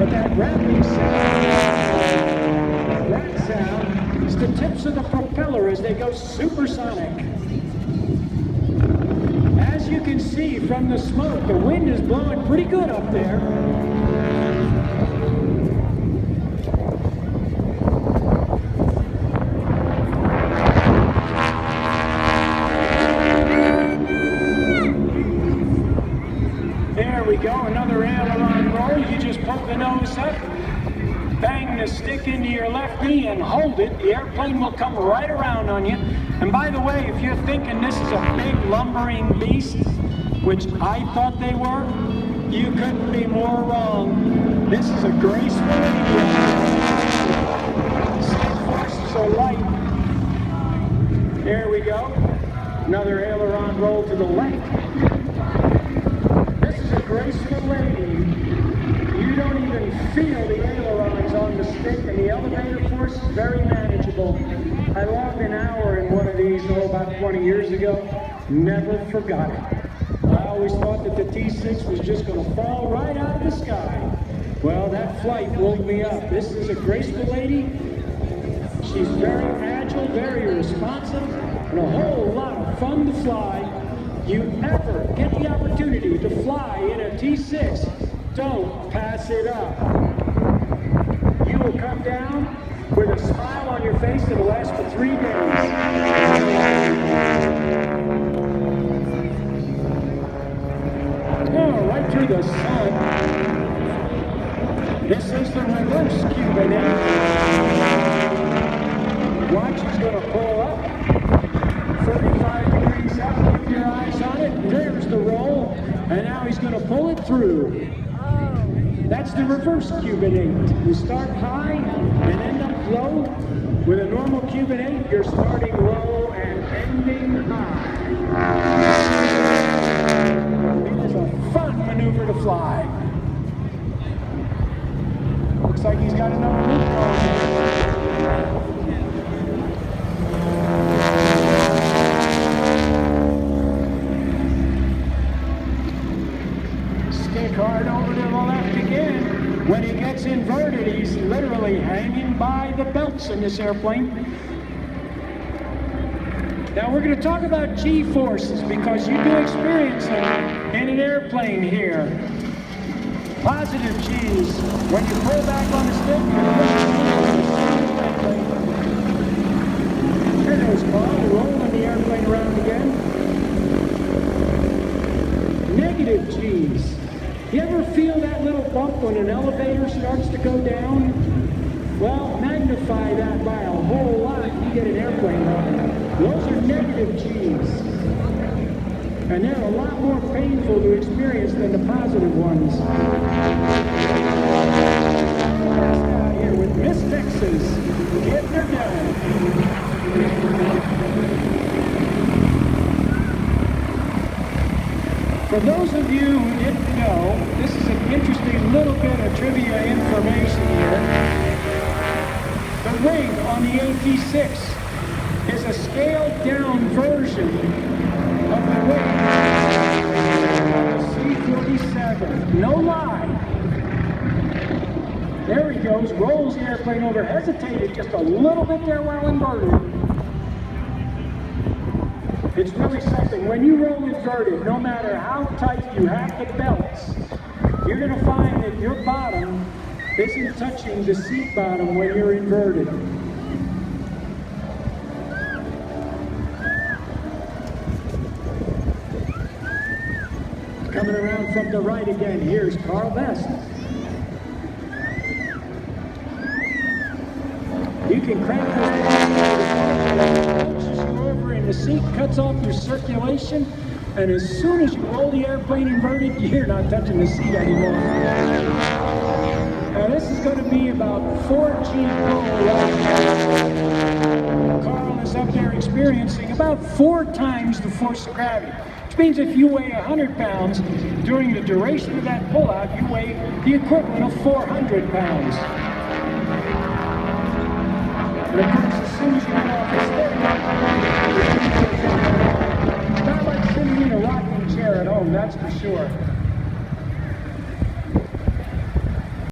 but that rapping sound, that sound, is the tips of the propeller as they go supersonic. As you can see from the smoke, the wind is blowing pretty good up there. There we go, another aileron roll. You just poke the nose up, bang the stick into your left knee and hold it. The airplane will come right around on you. And by the way, if you're thinking this is a big lumbering beast, which I thought they were, you couldn't be more wrong. This is a graceful idiot. Side forces are light. There we go. Another aileron roll to the left. This is a graceful lady. You don't even feel the ailerons on the stick, and the elevator force is very manageable. I logged an hour in one of these, about 20 years ago. Never forgot it. I always thought that the T6 was just going to fall right out of the sky. Well, that flight woke me up. This is a graceful lady. She's very agile, very responsive, and a whole lot of fun to fly. You ever get the opportunity to fly in a T6, don't pass it up. You will come down with a smile on your face that'll last for 3 days. Oh, right through the sun. This is the reverse Cuban engine. Watch, he's going to pull up. 35 degrees up, keep your eyes on it. There's the roll. And now he's going to pull it through. That's the reverse Cuban 8. You start high and end up low. With a normal Cuban 8, you're starting low and ending high. It is a fun maneuver to fly. Looks like he's got another loop going. Stick hard over to the left again. When he gets inverted, he's literally hanging by the belts in this airplane. Now we're going to talk about G-forces because you do experience them in an airplane here. Positive G's. When you pull back on the stick, there goes Carl, rolling the airplane around again. Negative G's. You ever feel that little bump when an elevator starts to go down? Well, magnify that by a whole lot, you get an airplane running. Those are negative G's. And they're a lot more painful to experience than the positive ones. Out here with Miss Texas, getting her done. For those of you who didn't know, this is an interesting little bit of trivia information here. The wing on the AT6 is a scaled down version of the wing of the C-47. No lie. There he goes, rolls the airplane over, hesitated just a little bit there while inverted. It's really something. When you roll inverted, no matter how tight you have the belts, you're going to find that your bottom isn't touching the seat bottom when you're inverted. Coming around from the right again, here's Carl Best. You can crank this over and the seat cuts off your circulation, and as soon as you roll the airplane inverted, you're not touching the seat anymore. Now this is going to be about 4G pull. Carl is up there experiencing about 4 times the force of gravity. Which means if you weigh 100 pounds, during the duration of that pullout, you weigh the equivalent of 400 pounds. And of course, as soon as you get off the stick, it's not like sitting in a rocking chair at home, that's for sure.